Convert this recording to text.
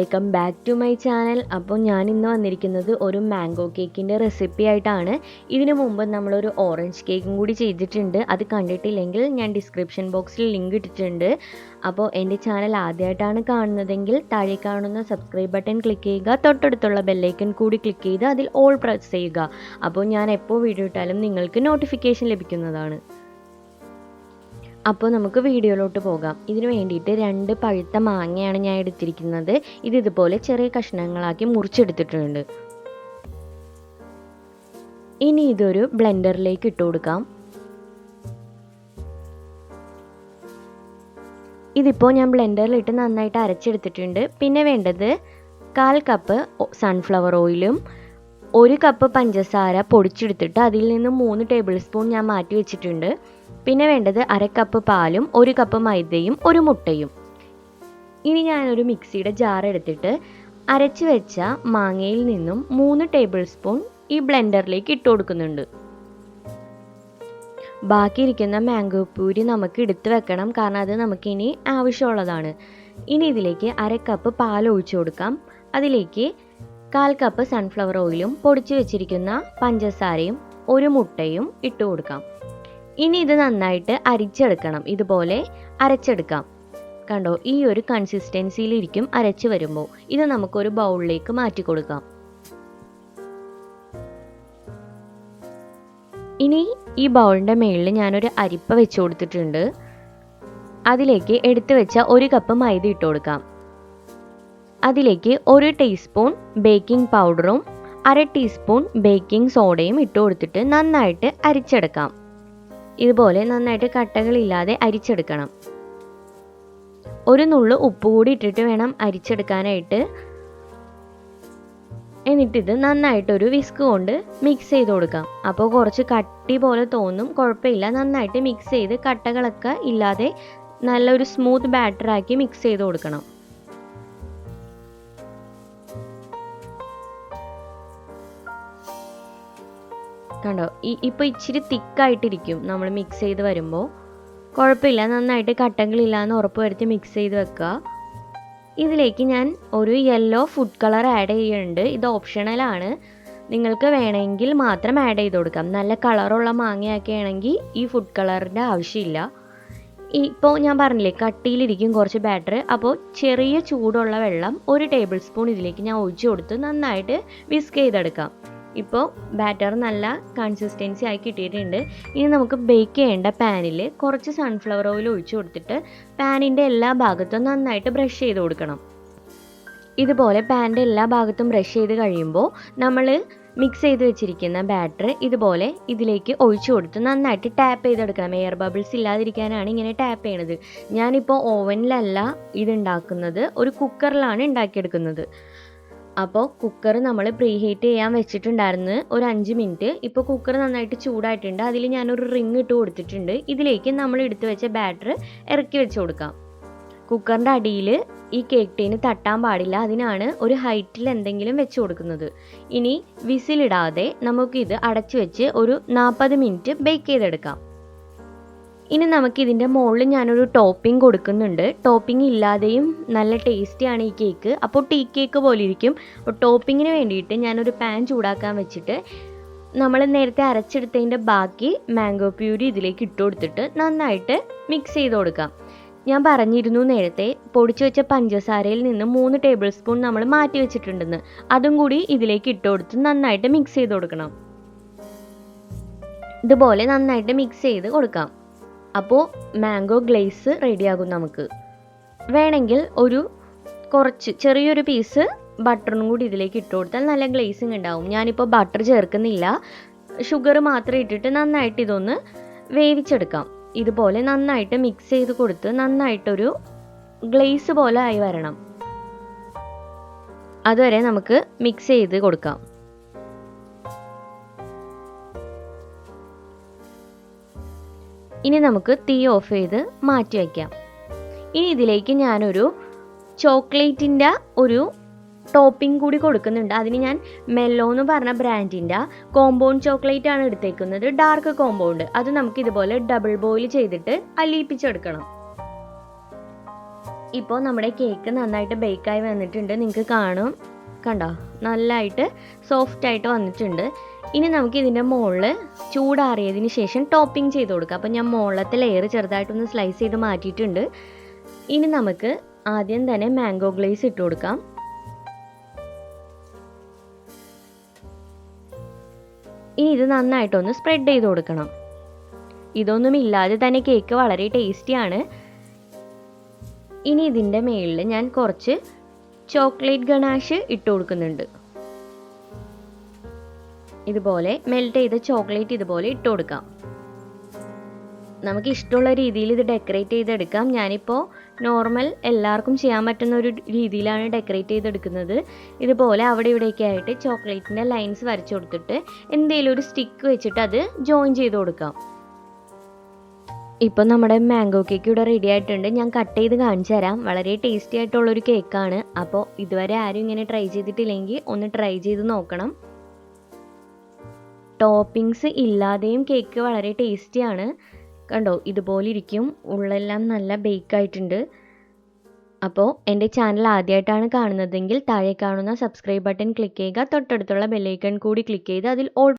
Welcome back to my channel. അപ്പോൾ ഞാൻ ഇന്ന് വന്നിരിക്കുന്നത് ഒരു മാംഗോ കേക്കിൻ്റെ റെസിപ്പി ആയിട്ടാണ്. ഇതിനു മുമ്പ് നമ്മളൊരു ഓറഞ്ച് കേക്കും കൂടി ചെയ്തിട്ടുണ്ട്. അത് കണ്ടിട്ടില്ലെങ്കിൽ ഞാൻ ഡിസ്ക്രിപ്ഷൻ ബോക്സിൽ ലിങ്ക് ഇട്ടിട്ടുണ്ട്. അപ്പോൾ എൻ്റെ ചാനൽ ആദ്യമായിട്ടാണ് കാണുന്നതെങ്കിൽ താഴെ കാണുന്ന സബ്സ്ക്രൈബ് ബട്ടൺ ക്ലിക്ക് ചെയ്യുക, തൊട്ടടുത്തുള്ള ബെല്ലൈക്കൺ കൂടി ക്ലിക്ക് ചെയ്ത് അതിൽ ഓൾ പ്രസ് ചെയ്യുക. അപ്പോൾ ഞാൻ എപ്പോൾ വീഡിയോ ഇട്ടാലും നിങ്ങൾക്ക് നോട്ടിഫിക്കേഷൻ ലഭിക്കുന്നതാണ്. അപ്പോൾ നമുക്ക് വീഡിയോയിലോട്ട് പോകാം. ഇതിന് വേണ്ടിയിട്ട് 2 പഴുത്ത മാങ്ങയാണ് ഞാൻ എടുത്തിരിക്കുന്നത്. ഇതുപോലെ ചെറിയ കഷ്ണങ്ങളാക്കി മുറിച്ചെടുത്തിട്ടുണ്ട്. ഇനി ഇതൊരു ബ്ലെൻഡറിലേക്ക് ഇട്ട് കൊടുക്കാം. ഇതിപ്പോൾ ഞാൻ ബ്ലെൻഡറിലിട്ട് നന്നായിട്ട് അരച്ചെടുത്തിട്ടുണ്ട്. പിന്നെ വേണ്ടത് 1/4 കപ്പ് സൺഫ്ലവർ ഓയിലും 1 കപ്പ് പഞ്ചസാര പൊടിച്ചെടുത്തിട്ട് അതിൽ നിന്ന് 3 ടേബിൾ സ്പൂൺ ഞാൻ മാറ്റി വെച്ചിട്ടുണ്ട്. പിന്നെ വേണ്ടത് 1/2 കപ്പ് പാലും 1 കപ്പ് മൈദയും 1 മുട്ടയും. ഇനി ഞാനൊരു മിക്സിയുടെ ജാർ എടുത്തിട്ട് അരച്ച് വെച്ച മാങ്ങയിൽ നിന്നും 3 ടേബിൾ സ്പൂൺ ഈ ബ്ലെൻഡറിലേക്ക് ഇട്ട് കൊടുക്കുന്നുണ്ട്. ബാക്കിയിരിക്കുന്ന മാംഗോ പ്യൂരി നമുക്ക് എടുത്ത് വെക്കണം, കാരണം അത് നമുക്കിനി ആവശ്യമുള്ളതാണ്. ഇനി ഇതിലേക്ക് 1/2 കപ്പ് പാൽ ഒഴിച്ചു കൊടുക്കാം. അതിലേക്ക് 1/4 കപ്പ് സൺഫ്ലവർ ഓയിലും പൊടിച്ചു വെച്ചിരിക്കുന്ന പഞ്ചസാരയും 1 മുട്ടയും ഇട്ട് കൊടുക്കാം. ഇനി ഇത് നന്നായിട്ട് അരിച്ചെടുക്കണം. ഇതുപോലെ അരച്ചെടുക്കാം. കണ്ടോ, ഈ ഒരു കൺസിസ്റ്റൻസിയിലിരിക്കും അരച്ച് വരുമ്പോൾ. ഇത് നമുക്കൊരു ബൗളിലേക്ക് മാറ്റി കൊടുക്കാം. ഇനി ഈ ബൗളിൻ്റെ മുകളിൽ ഞാനൊരു അരിപ്പ വെച്ച് കൊടുത്തിട്ടുണ്ട്. അതിലേക്ക് എടുത്തു വെച്ച 1 കപ്പ് മൈദ ഇട്ട് കൊടുക്കാം. അതിലേക്ക് 1 ടീസ്പൂൺ ബേക്കിംഗ് പൗഡറും 1/2 ടീസ്പൂൺ ബേക്കിംഗ് സോഡയും ഇട്ട് കൊടുത്തിട്ട് നന്നായിട്ട് അരിച്ചെടുക്കാം. ഇതുപോലെ നന്നായിട്ട് കട്ടകളില്ലാതെ അരിച്ചെടുക്കണം. 1 നുള്ളു ഉപ്പ് കൂടി ഇട്ടിട്ട് വേണം അരിച്ചെടുക്കാനായിട്ട്. എന്നിട്ടിത് നന്നായിട്ടൊരു വിസ്ക് കൊണ്ട് മിക്സ് ചെയ്ത് കൊടുക്കാം. അപ്പോൾ കുറച്ച് കട്ടി പോലെ തോന്നും, കുഴപ്പമില്ല. നന്നായിട്ട് മിക്സ് ചെയ്ത് കട്ടകളൊക്കെ ഇല്ലാതെ നല്ലൊരു സ്മൂത്ത് ബാറ്ററാക്കി മിക്സ് ചെയ്ത് കൊടുക്കണം. കണ്ടോ, ഇപ്പോൾ ഇച്ചിരി തിക്കായിട്ടിരിക്കും നമ്മൾ മിക്സ് ചെയ്ത് വരുമ്പോൾ. കുഴപ്പമില്ല, നന്നായിട്ട് കട്ടകളില്ലാന്ന് ഉറപ്പ് വരുത്തി മിക്സ് ചെയ്ത് വെക്കുക. ഇതിലേക്ക് ഞാൻ ഒരു യെല്ലോ ഫുഡ് കളർ ആഡ് ചെയ്യുന്നുണ്ട്. ഇത് ഓപ്ഷണലാണ്, നിങ്ങൾക്ക് വേണമെങ്കിൽ മാത്രം ആഡ് ചെയ്ത് കൊടുക്കാം. നല്ല കളറുള്ള മാങ്ങയൊക്കെ ആണെങ്കിൽ ഈ ഫുഡ് കളറിൻ്റെ ആവശ്യമില്ല. ഇപ്പോൾ ഞാൻ പറഞ്ഞില്ലേ, കട്ടിയിലിരിക്കും കുറച്ച് ബാറ്റർ. അപ്പോൾ ചെറിയ ചൂടുള്ള വെള്ളം 1 ടേബിൾ സ്പൂൺ ഇതിലേക്ക് ഞാൻ ഒഴിച്ചു കൊടുത്ത് നന്നായിട്ട് വിസ്ക് ചെയ്തെടുക്കാം. ഇപ്പോൾ ബാറ്റർ നല്ല കൺസിസ്റ്റൻസി ആയി കിട്ടിയിട്ടുണ്ട്. ഇനി നമുക്ക് ബേക്ക് ചെയ്യേണ്ട പാനിൽ കുറച്ച് സൺഫ്ലവർ ഓയിൽ ഒഴിച്ചു കൊടുത്തിട്ട് പാനിൻ്റെ എല്ലാ ഭാഗത്തും നന്നായിട്ട് ബ്രഷ് ചെയ്ത് കൊടുക്കണം. ഇതുപോലെ പാനിൻ്റെ എല്ലാ ഭാഗത്തും ബ്രഷ് ചെയ്ത് കഴിയുമ്പോൾ നമ്മൾ മിക്സ് ചെയ്ത് വെച്ചിരിക്കുന്ന ബാറ്റർ ഇതുപോലെ ഇതിലേക്ക് ഒഴിച്ചു കൊടുത്ത് നന്നായിട്ട് ടാപ്പ് ചെയ്തെടുക്കണം. എയർ ബബിൾസ് ഇല്ലാതിരിക്കാനാണ് ഇങ്ങനെ ടാപ്പ് ചെയ്യണത്. ഞാനിപ്പോൾ ഓവനിലല്ല ഇതുണ്ടാക്കുന്നത്, ഒരു കുക്കറിലാണ് ഉണ്ടാക്കിയെടുക്കുന്നത്. അപ്പോൾ കുക്കർ നമ്മൾ പ്രീ ഹീറ്റ് ചെയ്യാൻ വെച്ചിട്ടുണ്ടായിരുന്നു ഒരു 5 മിനിറ്റ്. ഇപ്പോൾ കുക്കർ നന്നായിട്ട് ചൂടായിട്ടുണ്ട്. അതിൽ ഞാനൊരു റിങ് ഇട്ട് കൊടുത്തിട്ടുണ്ട്. ഇതിലേക്ക് നമ്മൾ എടുത്തു വെച്ച ബാറ്റർ ഇറക്കി വെച്ച് കൊടുക്കാം. കുക്കറിൻ്റെ അടിയിൽ ഈ കേക്ക് ടീന് തട്ടാൻ പാടില്ല, അതിനാണ് ഒരു ഹൈറ്റിൽ എന്തെങ്കിലും വെച്ച് കൊടുക്കുന്നത്. ഇനി വിസിലിടാതെ നമുക്കിത് അടച്ചു വെച്ച് ഒരു 40 മിനിറ്റ് ബേക്ക് ചെയ്തെടുക്കാം. ഇനി നമുക്കിതിൻ്റെ മുകളിൽ ഞാനൊരു ടോപ്പിംഗ് കൊടുക്കുന്നുണ്ട്. ടോപ്പിംഗ് ഇല്ലാതെയും നല്ല ടേസ്റ്റിയാണ് ഈ കേക്ക്. അപ്പോൾ ടീ കേക്ക് പോലെ ഇരിക്കും. അപ്പോൾ ടോപ്പിങ്ങിന് വേണ്ടിയിട്ട് ഞാനൊരു പാൻ ചൂടാക്കാൻ വെച്ചിട്ട് നമ്മൾ നേരത്തെ അരച്ചെടുത്തതിൻ്റെ ബാക്കി മാംഗോ പ്യൂരി ഇതിലേക്ക് ഇട്ട് കൊടുത്തിട്ട് നന്നായിട്ട് മിക്സ് ചെയ്ത് കൊടുക്കാം. ഞാൻ പറഞ്ഞിരുന്നു നേരത്തെ പൊടിച്ചു വെച്ച പഞ്ചസാരയിൽ നിന്ന് 3 ടേബിൾ സ്പൂൺ നമ്മൾ മാറ്റി വെച്ചിട്ടുണ്ടെന്ന്. അതും കൂടി ഇതിലേക്ക് ഇട്ട് കൊടുത്ത് നന്നായിട്ട് മിക്സ് ചെയ്ത് കൊടുക്കണം. ഇതുപോലെ നന്നായിട്ട് മിക്സ് ചെയ്ത് കൊടുക്കാം. അപ്പോൾ മാംഗോ ഗ്ലേസ് റെഡിയാകും. നമുക്ക് വേണമെങ്കിൽ കുറച്ച് ചെറിയൊരു പീസ് ബട്ടറും കൂടി ഇതിലേക്ക് ഇട്ട് കൊടുത്താൽ നല്ല ഗ്ലേസിങ് ഉണ്ടാവും. ഞാനിപ്പോൾ ബട്ടർ ചേർക്കുന്നില്ല, ഷുഗർ മാത്രം ഇട്ടിട്ട് നന്നായിട്ട് ഇതൊന്ന് വേവിച്ചെടുക്കാം. ഇതുപോലെ നന്നായിട്ട് മിക്സ് ചെയ്ത് കൊടുത്ത് നന്നായിട്ടൊരു ഗ്ലേസ് പോലെ ആയി വരണം. അതുവരെ നമുക്ക് മിക്സ് ചെയ്ത് കൊടുക്കാം. ഇനി നമുക്ക് തീ ഓഫ് ചെയ്ത് മാറ്റി വയ്ക്കാം. ഇനി ഇതിലേക്ക് ഞാനൊരു ചോക്ലേറ്റിൻ്റെ ഒരു ടോപ്പിംഗ് കൂടി കൊടുക്കുന്നുണ്ട്. അതിന് ഞാൻ മെല്ലോ എന്ന് പറഞ്ഞ ബ്രാൻഡിൻ്റെ കോമ്പൗണ്ട് ചോക്ലേറ്റ് ആണ് എടുത്തേക്കുന്നത്, ഡാർക്ക് കോമ്പൗണ്ട്. അത് നമുക്ക് ഇതുപോലെ ഡബിൾ ബോയിൽ ചെയ്തിട്ട് അലിയിപ്പിച്ചെടുക്കണം. ഇപ്പോൾ നമ്മുടെ കേക്ക് നന്നായിട്ട് ബേക്കായി വന്നിട്ടുണ്ട്. നിങ്ങൾക്ക് കാണും, കണ്ടോ, നല്ലതായിട്ട് സോഫ്റ്റായിട്ട് വന്നിട്ടുണ്ട്. ഇനി നമുക്ക് ഇതിൻ്റെ മുകളിൽ ചൂടാറിയതിന് ശേഷം ടോപ്പിംഗ് ചെയ്ത് കൊടുക്കാം. അപ്പോൾ ഞാൻ മുകളിലത്തെ ലെയർ ചെറുതായിട്ടൊന്ന് സ്ലൈസ് ചെയ്ത് മാറ്റിയിട്ടുണ്ട്. ഇനി നമുക്ക് ആദ്യം തന്നെ മാംഗോ ഗ്ലേസ് ഇട്ട് കൊടുക്കാം. ഇനി ഇത് നന്നായിട്ടൊന്ന് സ്പ്രെഡ് ചെയ്ത് കൊടുക്കണം. ഇതൊന്നും ഇല്ലാതെ തന്നെ കേക്ക് വളരെ ടേസ്റ്റിയാണ്. ഇനി ഇതിൻ്റെ മുകളിൽ ഞാൻ കുറച്ച് ചോക്ലേറ്റ് ഗനാഷ് ഇട്ട് കൊടുക്കുന്നുണ്ട്. ഇതുപോലെ മെൽറ്റ് ചെയ്ത ചോക്ലേറ്റ് ഇതുപോലെ ഇട്ട് കൊടുക്കാം. നമുക്ക് ഇഷ്ടമുള്ള രീതിയിൽ ഇത് ഡെക്കറേറ്റ് ചെയ്തെടുക്കാം. ഞാനിപ്പോൾ നോർമൽ എല്ലാവർക്കും ചെയ്യാൻ പറ്റുന്ന ഒരു രീതിയിലാണ് ഡെക്കറേറ്റ് ചെയ്തെടുക്കുന്നത്. ഇതുപോലെ അവിടെ ഇവിടെയൊക്കെ ആയിട്ട് ചോക്ലേറ്റിൻ്റെ ലൈൻസ് വരച്ചു കൊടുത്തിട്ട് എന്തെങ്കിലും ഒരു സ്റ്റിക്ക് വെച്ചിട്ട് അത് ജോയിൻ ചെയ്ത് കൊടുക്കാം. ഇപ്പോൾ നമ്മുടെ മാംഗോ കേക്ക് ഇവിടെ റെഡി ആയിട്ടുണ്ട്. ഞാൻ കട്ട് ചെയ്ത് കാണിച്ചു തരാം. വളരെ ടേസ്റ്റി ആയിട്ടുള്ളൊരു കേക്കാണ്. അപ്പോൾ ഇതുവരെ ആരും ഇങ്ങനെ ട്രൈ ചെയ്തിട്ടില്ലെങ്കിൽ ഒന്ന് ട്രൈ ചെയ്ത് നോക്കണം. ടോപ്പിങ്സ് ഇല്ലാതെയും കേക്ക് വളരെ ടേസ്റ്റിയാണ്. കണ്ടോ, ഇതുപോലെ ഇരിക്കും. ഉള്ളെല്ലാം നല്ല ബേക്കായിട്ടുണ്ട്. അപ്പോൾ എൻ്റെ ചാനൽ ആദ്യമായിട്ടാണ് കാണുന്നതെങ്കിൽ താഴെ കാണുന്ന സബ്സ്ക്രൈബ് ബട്ടൺ ക്ലിക്ക് ചെയ്യുക. തൊട്ടടുത്തുള്ള ബെല്ലൈക്കൺ കൂടി ക്ലിക്ക് ചെയ്ത് അതിൽ ഓൾ